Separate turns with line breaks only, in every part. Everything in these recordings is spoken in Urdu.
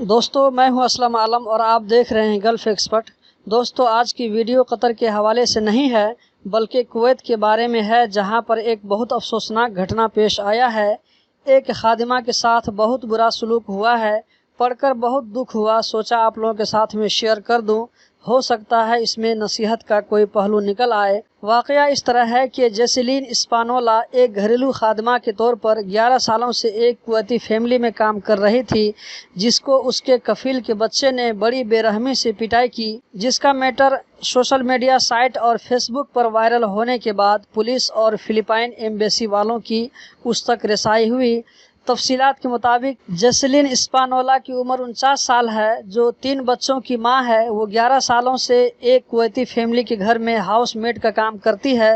دوستو میں ہوں اسلم عالم اور آپ دیکھ رہے ہیں گلف ایکسپرٹ۔ دوستو آج کی ویڈیو قطر کے حوالے سے نہیں ہے بلکہ کویت کے بارے میں ہے، جہاں پر ایک بہت افسوسناک گھٹنا پیش آیا ہے۔ ایک خادمہ کے ساتھ بہت برا سلوک ہوا ہے، پڑھ کر بہت دکھ ہوا، سوچا آپ لوگوں کے ساتھ میں شیئر کر دوں، ہو سکتا ہے اس میں نصیحت کا کوئی پہلو نکل آئے۔ واقعہ اس طرح ہے کہ جیسلین اسپانولا ایک گھریلو خادمہ کے طور پر 11 سالوں سے ایک کویتی فیملی میں کام کر رہی تھی، جس کو اس کے کفیل کے بچے نے بڑی بے رحمی سے پٹائی کی، جس کا میٹر سوشل میڈیا سائٹ اور فیس بک پر وائرل ہونے کے بعد پولیس اور فلپائن ایمبیسی والوں کی اس تک رسائی ہوئی۔ تفصیلات کے مطابق جیسلین اسپانولا کی عمر 49 سال ہے، جو 3 بچوں کی ماں ہے۔ وہ 11 سالوں سے ایک کویتی فیملی کے گھر میں ہاؤس میٹ کا کام کرتی ہے۔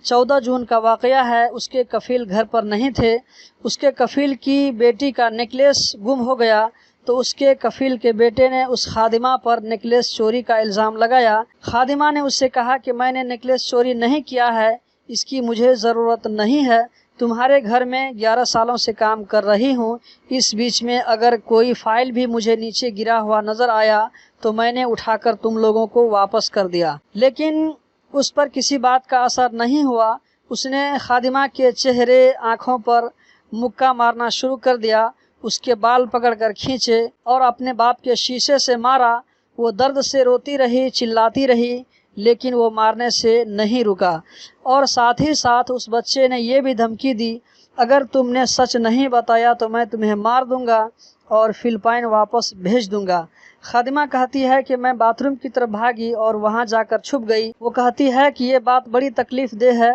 14 جون کا واقعہ ہے، اس کے کفیل گھر پر نہیں تھے۔ اس کے کفیل کی بیٹی کا نیکلیس گم ہو گیا تو اس کے کفیل کے بیٹے نے اس خادمہ پر نیکلیس چوری کا الزام لگایا۔ خادمہ نے اس سے کہا کہ میں نے نیکلیس چوری نہیں کیا ہے، اس کی مجھے ضرورت نہیں ہے، تمہارے گھر میں 11 سالوں سے کام کر رہی ہوں، اس بیچ میں اگر کوئی فائل بھی مجھے نیچے گرا ہوا نظر آیا تو میں نے اٹھا کر تم لوگوں کو واپس کر دیا۔ لیکن اس پر کسی بات کا اثر نہیں ہوا۔ اس نے خادمہ کے چہرے، آنکھوں پر مکہ مارنا شروع کر دیا، اس کے بال پکڑ کر کھینچے اور اپنے باپ کے شیشے سے مارا۔ وہ درد سے روتی رہی، چلاتی رہی، لیکن وہ مارنے سے نہیں رکا، اور ساتھ ہی ساتھ اس بچے نے یہ بھی دھمکی دی، اگر تم نے سچ نہیں بتایا تو میں تمہیں مار دوں گا اور فلپائن واپس بھیج دوں گا۔ خادمہ کہتی ہے کہ میں باتھ روم کی طرف بھاگی اور وہاں جا کر چھپ گئی۔ وہ کہتی ہے کہ یہ بات بڑی تکلیف دہ ہے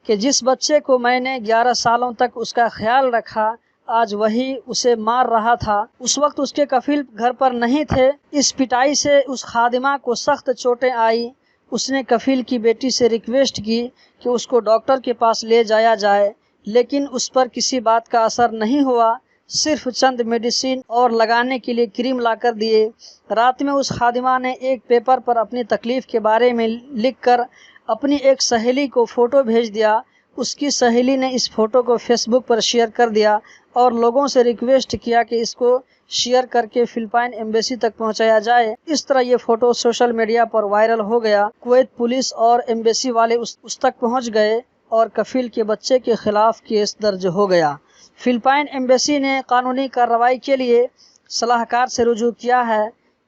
کہ جس بچے کو میں نے 11 سالوں تک اس کا خیال رکھا، آج وہی اسے مار رہا تھا۔ اس وقت اس کے کفیل گھر پر نہیں تھے۔ اس پٹائی سے اس خادمہ کو سخت چوٹیں آئی۔ اس نے کفیل کی بیٹی سے ریکویسٹ کی کہ اس کو ڈاکٹر کے پاس لے جایا جائے، لیکن اس پر کسی بات کا اثر نہیں ہوا، صرف چند میڈیسن اور لگانے کے لیے کریم لا کر دیے۔ رات میں اس خادمہ نے ایک پیپر پر اپنی تکلیف کے بارے میں لکھ کر اپنی ایک سہیلی کو فوٹو بھیج دیا۔ اس کی سہیلی نے اس فوٹو کو فیس بک پر شیئر کر دیا اور لوگوں سے ریکویسٹ کیا کہ اس کو شیئر کر کے فلپائن ایمبیسی تک پہنچایا جائے۔ اس طرح یہ فوٹو سوشل میڈیا پر وائرل ہو گیا۔ کویت پولیس اور ایمبیسی والے اس تک پہنچ گئے اور کفیل کے بچے کے خلاف کیس درج ہو گیا۔ فلپائن ایمبیسی نے قانونی کارروائی کے لیے صلاحکار سے رجوع کیا ہے۔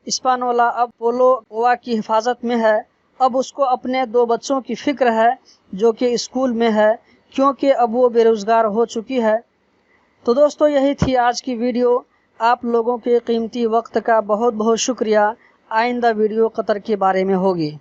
اسپانولا اب پولو گوا کی حفاظت میں ہے۔ اب اس کو اپنے 2 بچوں کی فکر ہے جو کہ اسکول میں ہے، کیونکہ اب وہ بے روزگار ہو چکی ہے۔ تو دوستو یہی تھی آج کی ویڈیو۔ آپ لوگوں کے قیمتی وقت کا بہت بہت شکریہ۔ آئندہ ویڈیو قطر کے بارے میں ہوگی۔